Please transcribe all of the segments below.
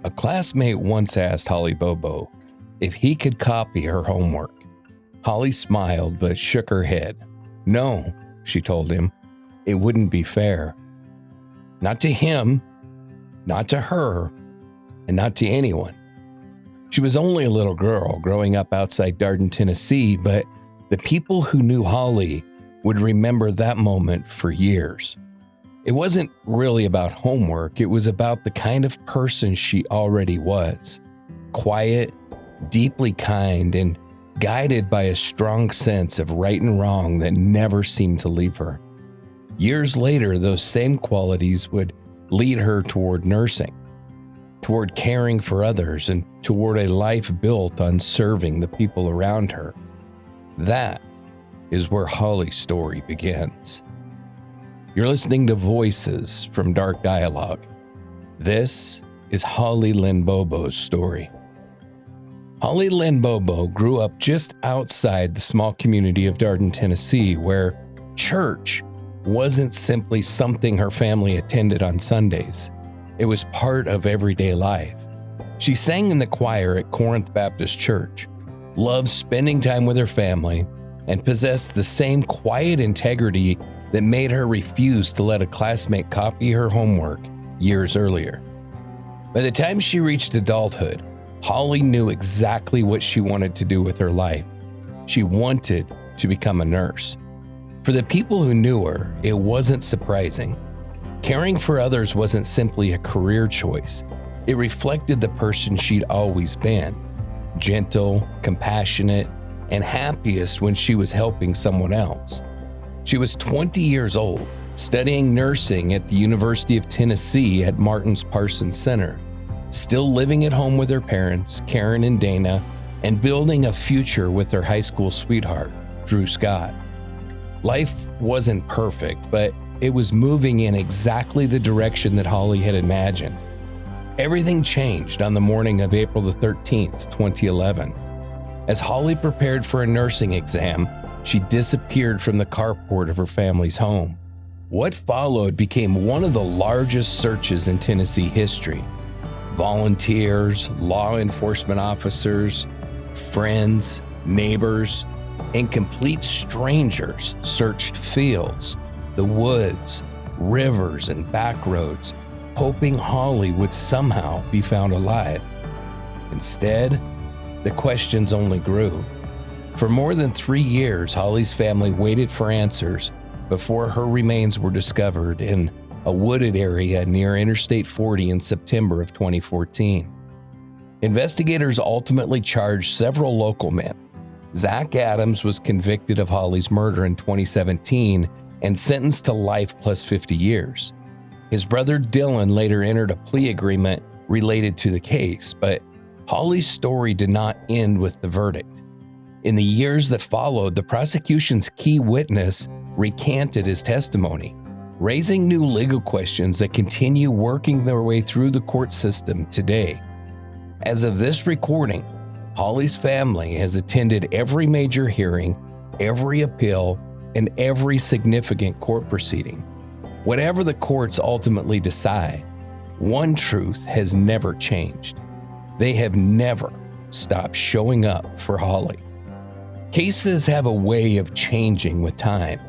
A classmate once asked Holly Bobo if he could copy her homework. Holly smiled but shook her head. No, she told him, it wouldn't be fair. Not to him, not to her, and not to anyone. She was only a little girl growing up outside Darden, Tennessee, but the people who knew Holly would remember that moment for years. It wasn't really about homework, it was about the kind of person she already was. Quiet, deeply kind, and guided by a strong sense of right and wrong that never seemed to leave her. Years later, those same qualities would lead her toward nursing, toward caring for others, and toward a life built on serving the people around her. That is where Holly's story begins. You're listening to Voices from Dark Dialogue. This is Holly Lynn Bobo's story. Holly Lynn Bobo grew up just outside the small community of Darden, Tennessee, where church wasn't simply something her family attended on Sundays. It was part of everyday life. She sang in the choir at Corinth Baptist Church, loved spending time with her family, and possessed the same quiet integrity that made her refuse to let a classmate copy her homework years earlier. By the time she reached adulthood, Holly knew exactly what she wanted to do with her life. She wanted to become a nurse. For the people who knew her, it wasn't surprising. Caring for others wasn't simply a career choice. It reflected the person she'd always been. Gentle, compassionate, and happiest when she was helping someone else. She was 20 years old, studying nursing at the University of Tennessee at Martin's Parsons Center, still living at home with her parents, Karen and Dana, and building a future with her high school sweetheart, Drew Scott. Life wasn't perfect, but it was moving in exactly the direction that Holly had imagined. Everything changed on the morning of April the 13th, 2011. As Holly prepared for a nursing exam, she disappeared from the carport of her family's home. What followed became one of the largest searches in Tennessee history. Volunteers, law enforcement officers, friends, neighbors, and complete strangers searched fields, the woods, rivers, and back roads, hoping Holly would somehow be found alive. Instead, the questions only grew. For more than 3 years, Holly's family waited for answers before her remains were discovered in a wooded area near Interstate 40 in September of 2014. Investigators ultimately charged several local men. Zach Adams was convicted of Holly's murder in 2017 and sentenced to life plus 50 years. His brother Dylan later entered a plea agreement related to the case, but Holly's story did not end with the verdict. In the years that followed, the prosecution's key witness recanted his testimony, raising new legal questions that continue working their way through the court system today. As of this recording, Holly's family has attended every major hearing, every appeal, and every significant court proceeding. Whatever the courts ultimately decide, one truth has never changed. They have never stopped showing up for Holly. Cases have a way of changing with time.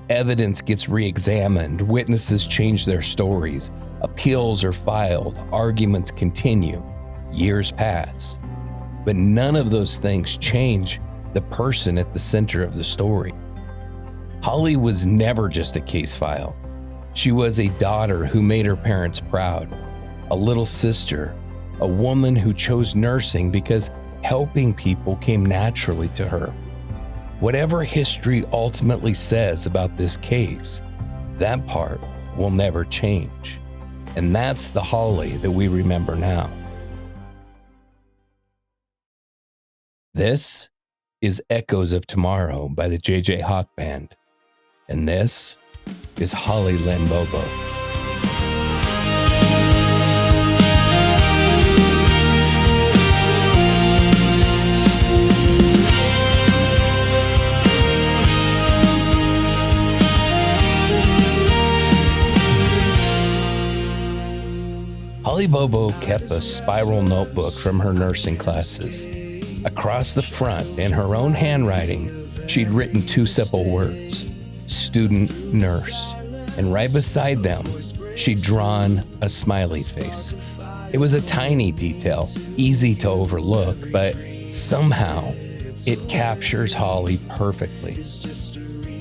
Evidence gets re-examined, witnesses change their stories, appeals are filed, arguments continue, years pass. But none of those things change the person at the center of the story. Holly was never just a case file. She was a daughter who made her parents proud, a little sister, a woman who chose nursing because helping people came naturally to her. Whatever history ultimately says about this case, that part will never change. And that's the Holly that we remember now. This is Echoes of Tomorrow by the J.J. Hawk Band. And this is Holly Lynn Bobo. Holly Bobo kept a spiral notebook from her nursing classes. Across the front, in her own handwriting, she'd written 2 simple words: student nurse. And right beside them, she'd drawn a smiley face. It was a tiny detail, easy to overlook, but somehow it captures Holly perfectly.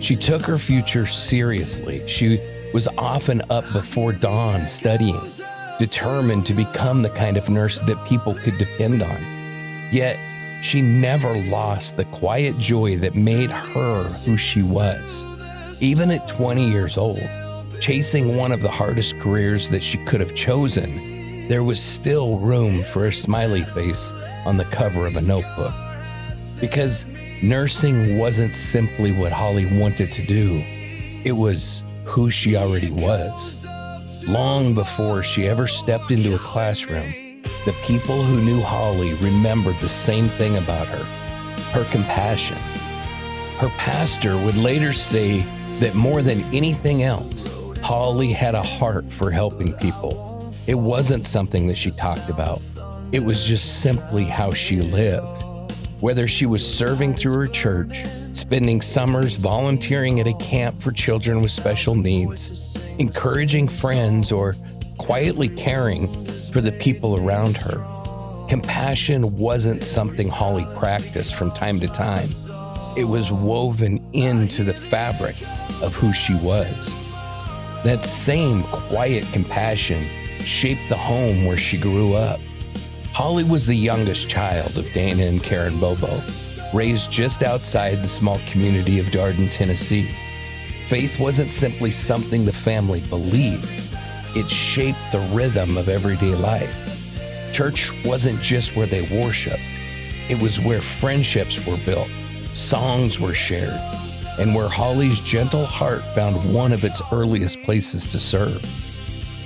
She took her future seriously. She was often up before dawn studying, determined to become the kind of nurse that people could depend on. Yet, she never lost the quiet joy that made her who she was. Even at 20 years old, chasing one of the hardest careers that she could have chosen, there was still room for a smiley face on the cover of a notebook. Because nursing wasn't simply what Holly wanted to do, it was who she already was. Long before she ever stepped into a classroom, the people who knew Holly remembered the same thing about her: her compassion. Her pastor would later say that more than anything else, Holly had a heart for helping people. It wasn't something that she talked about. It was just simply how she lived. Whether she was serving through her church, spending summers volunteering at a camp for children with special needs, encouraging friends, or quietly caring for the people around her, compassion wasn't something Holly practiced from time to time. It was woven into the fabric of who she was. That same quiet compassion shaped the home where she grew up. Holly was the youngest child of Dana and Karen Bobo, raised just outside the small community of Darden, Tennessee. Faith wasn't simply something the family believed. It shaped the rhythm of everyday life. Church wasn't just where they worshiped. It was where friendships were built, songs were shared, and where Holly's gentle heart found one of its earliest places to serve.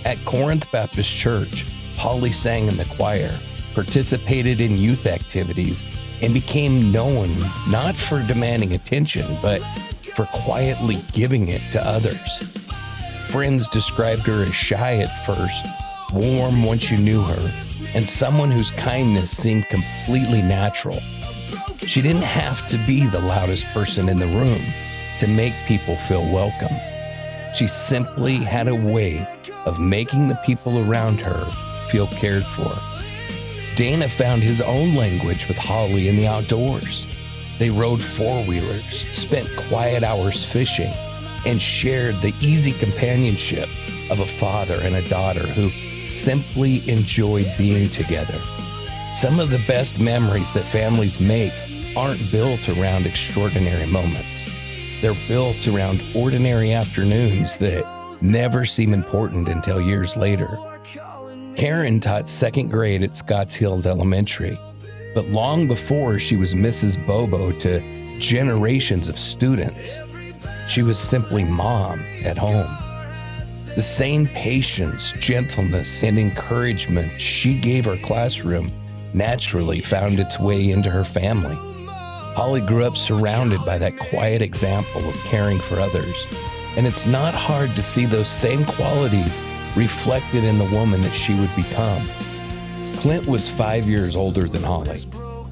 At Corinth Baptist Church, Holly sang in the choir, participated in youth activities, and became known not for demanding attention, but for quietly giving it to others. Friends described her as shy at first, warm once you knew her, and someone whose kindness seemed completely natural. She didn't have to be the loudest person in the room to make people feel welcome. She simply had a way of making the people around her feel cared for. Dana found his own language with Holly in the outdoors. They rode four-wheelers, spent quiet hours fishing, and shared the easy companionship of a father and a daughter who simply enjoyed being together. Some of the best memories that families make aren't built around extraordinary moments. They're built around ordinary afternoons that never seem important until years later. Karen taught second grade at Scotts Hills Elementary, but long before she was Mrs. Bobo to generations of students, she was simply mom at home. The same patience, gentleness, and encouragement she gave her classroom naturally found its way into her family. Holly grew up surrounded by that quiet example of caring for others, and it's not hard to see those same qualities reflected in the woman that she would become. Clint was 5 years older than Holly.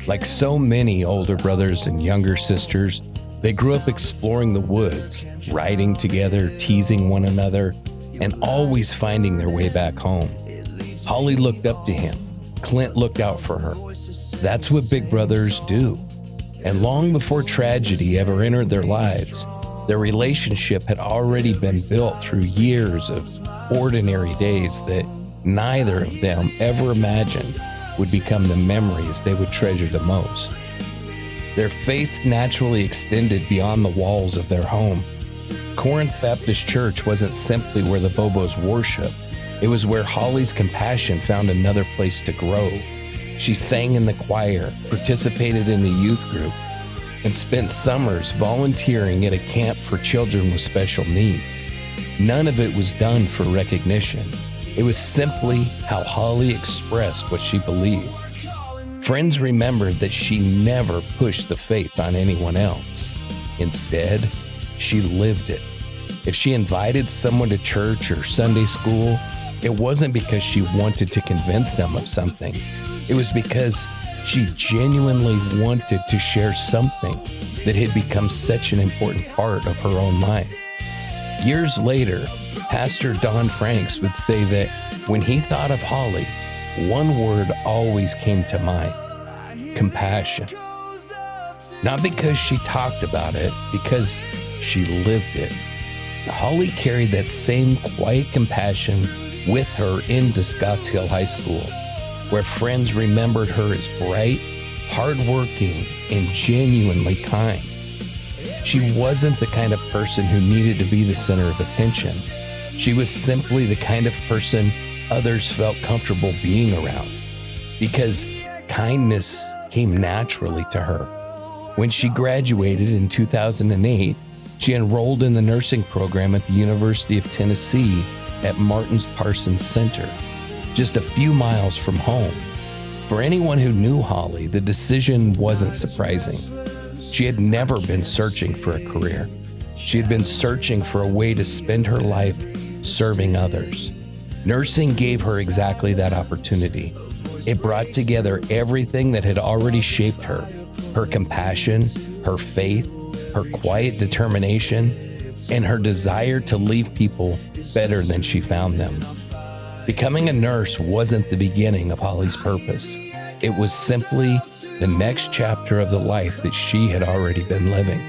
Like so many older brothers and younger sisters, they grew up exploring the woods, riding together, teasing one another, and always finding their way back home. Holly looked up to him. Clint looked out for her. That's what big brothers do. And long before tragedy ever entered their lives, their relationship had already been built through years of ordinary days that neither of them ever imagined would become the memories they would treasure the most. Their faith naturally extended beyond the walls of their home. Corinth Baptist Church wasn't simply where the Bobos worshiped. It was where Holly's compassion found another place to grow. She sang in the choir, participated in the youth group, and spent summers volunteering at a camp for children with special needs. None of it was done for recognition. It was simply how Holly expressed what she believed. Friends remembered that she never pushed the faith on anyone else. Instead, she lived it. If she invited someone to church or Sunday school, It wasn't because she wanted to convince them of something. It was because she genuinely wanted to share something that had become such an important part of her own life. Years later, Pastor Don Franks would say that when he thought of Holly, one word always came to mind: compassion. Not because she talked about it, because she lived it. Holly carried that same quiet compassion with her into Scotts Hill High School, where friends remembered her as bright, hardworking, and genuinely kind. She wasn't the kind of person who needed to be the center of attention. She was simply the kind of person others felt comfortable being around, because kindness came naturally to her. When she graduated in 2008, she enrolled in the nursing program at the University of Tennessee at Martin's Parsons Center, just a few miles from home. For anyone who knew Holly, the decision wasn't surprising. She had never been searching for a career. She had been searching for a way to spend her life serving others. Nursing gave her exactly that opportunity. It brought together everything that had already shaped her: her compassion, her faith, her quiet determination, and her desire to leave people better than she found them. Becoming a nurse wasn't the beginning of Holly's purpose. It was simply the next chapter of the life that she had already been living.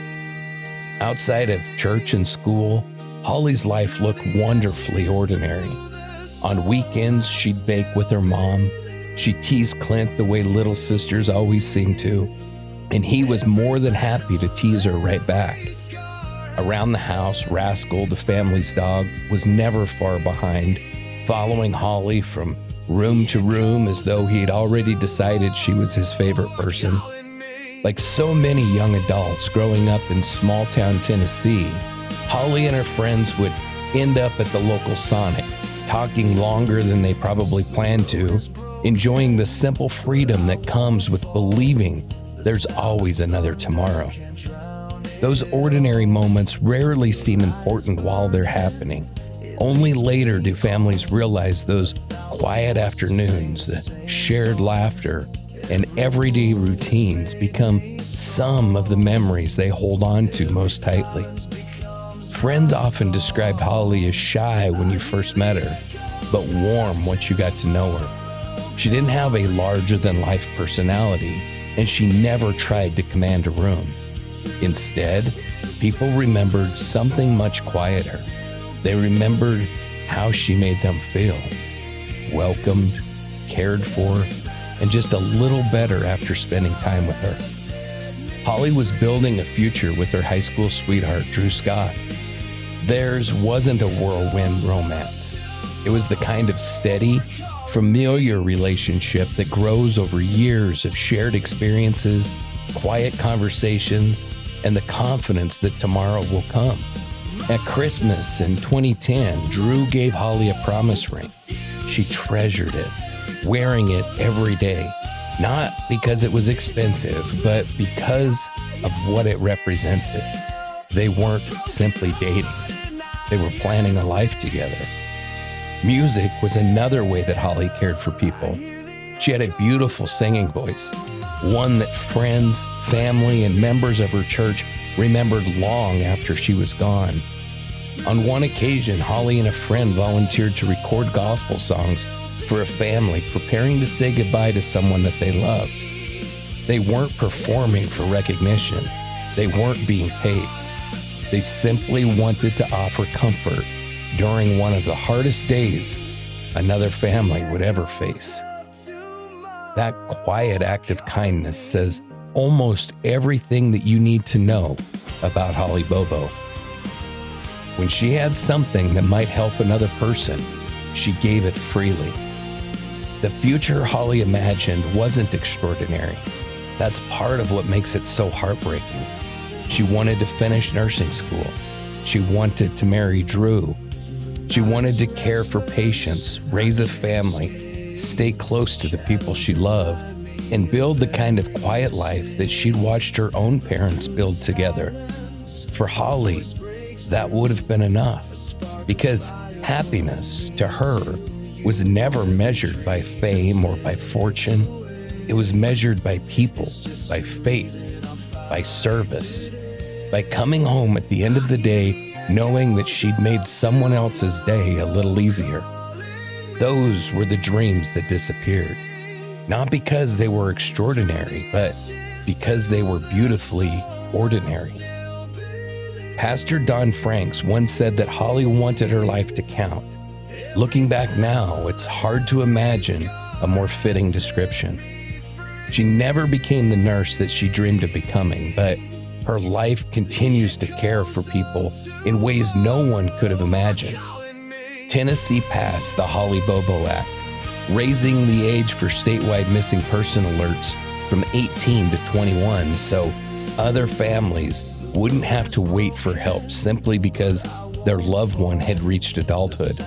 Outside of church and school, Holly's life looked wonderfully ordinary. On weekends, she'd bake with her mom. She teased Clint the way little sisters always seem to, and he was more than happy to tease her right back. Around the house, Rascal, the family's dog, was never far behind, following Holly from room to room as though he had already decided she was his favorite person. Like so many young adults growing up in small-town Tennessee, Holly and her friends would end up at the local Sonic, talking longer than they probably planned to, enjoying the simple freedom that comes with believing there's always another tomorrow. Those ordinary moments rarely seem important while they're happening. Only later do families realize those quiet afternoons, the shared laughter, and everyday routines become some of the memories they hold on to most tightly. Friends often described Holly as shy when you first met her, but warm once you got to know her. She didn't have a larger-than-life personality, and she never tried to command a room. Instead, people remembered something much quieter. They remembered how she made them feel: welcomed, cared for, and just a little better after spending time with her. Holly was building a future with her high school sweetheart, Drew Scott. Theirs wasn't a whirlwind romance. It was the kind of steady, familiar relationship that grows over years of shared experiences, quiet conversations, and the confidence that tomorrow will come. At Christmas in 2010, Drew gave Holly a promise ring. She treasured it, wearing it every day, not because it was expensive, but because of what it represented. They weren't simply dating. They were planning a life together. Music was another way that Holly cared for people. She had a beautiful singing voice, one that friends, family, and members of her church remembered long after she was gone. On one occasion, Holly and a friend volunteered to record gospel songs for a family preparing to say goodbye to someone that they loved. They weren't performing for recognition. They weren't being paid. They simply wanted to offer comfort during one of the hardest days another family would ever face. That quiet act of kindness says almost everything that you need to know about Holly Bobo. When she had something that might help another person, she gave it freely. The future Holly imagined wasn't extraordinary. That's part of what makes it so heartbreaking. She wanted to finish nursing school. She wanted to marry Drew. She wanted to care for patients, raise a family, stay close to the people she loved, and build the kind of quiet life that she'd watched her own parents build together. For Holly, that would have been enough, because happiness to her was never measured by fame or by fortune. It was measured by people, by faith, by service, by coming home at the end of the day knowing that she'd made someone else's day a little easier. Those were the dreams that disappeared, not because they were extraordinary, but because they were beautifully ordinary. Pastor Don Franks once said that Holly wanted her life to count. Looking back now, it's hard to imagine a more fitting description. She never became the nurse that she dreamed of becoming, but her life continues to care for people in ways no one could have imagined. Tennessee passed the Holly Bobo Act, raising the age for statewide missing person alerts from 18 to 21 so other families wouldn't have to wait for help simply because their loved one had reached adulthood.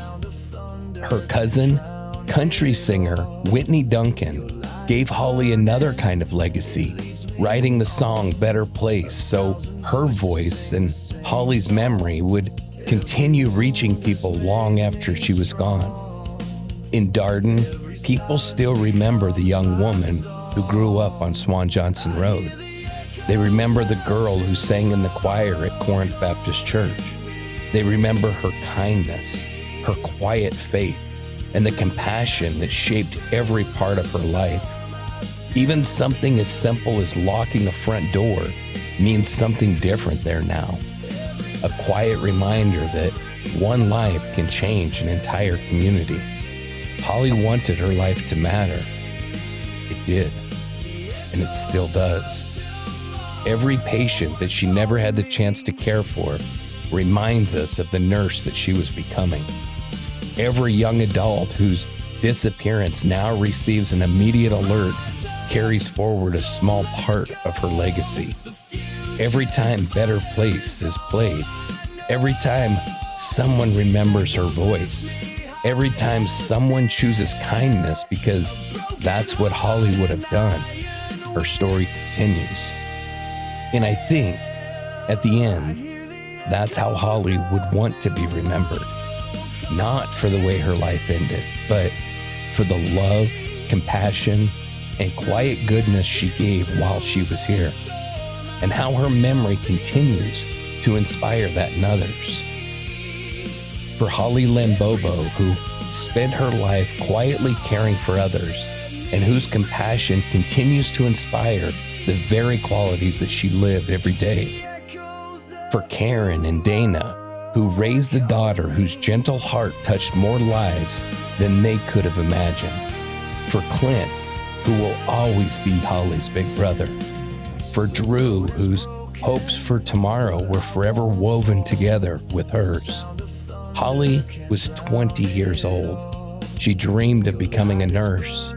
Her cousin, country singer Whitney Duncan, gave Holly another kind of legacy, writing the song Better Place so her voice and Holly's memory would continue reaching people long after she was gone. In Darden, people still remember the young woman who grew up on Swan Johnson Road. They remember the girl who sang in the choir at Corinth Baptist Church. They remember her kindness, her quiet faith, and the compassion that shaped every part of her life. Even something as simple as locking a front door means something different there now. A quiet reminder that one life can change an entire community. Holly wanted her life to matter. It did, and it still does. Every patient that she never had the chance to care for reminds us of the nurse that she was becoming. Every young adult whose disappearance now receives an immediate alert carries forward a small part of her legacy. Every time Better Place is played, every time someone remembers her voice, every time someone chooses kindness because that's what Holly would have done, her story continues. And I think, at the end, that's how Holly would want to be remembered. Not for the way her life ended, but for the love, compassion, and quiet goodness she gave while she was here, and how her memory continues to inspire that in others. For Holly Lynn Bobo, who spent her life quietly caring for others, and whose compassion continues to inspire the very qualities that she lived every day. For Karen and Dana, who raised a daughter whose gentle heart touched more lives than they could have imagined. For Clint, who will always be Holly's big brother. For Drew, whose hopes for tomorrow were forever woven together with hers. Holly was 20 years old. She dreamed of becoming a nurse.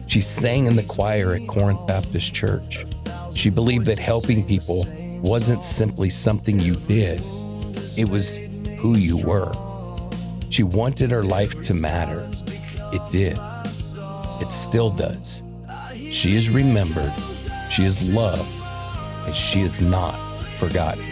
She sang in the choir at Corinth Baptist Church. She believed that helping people wasn't simply something you did. It was who you were. She wanted her life to matter. It did. It still does. She is remembered, she is loved, and she is not forgotten.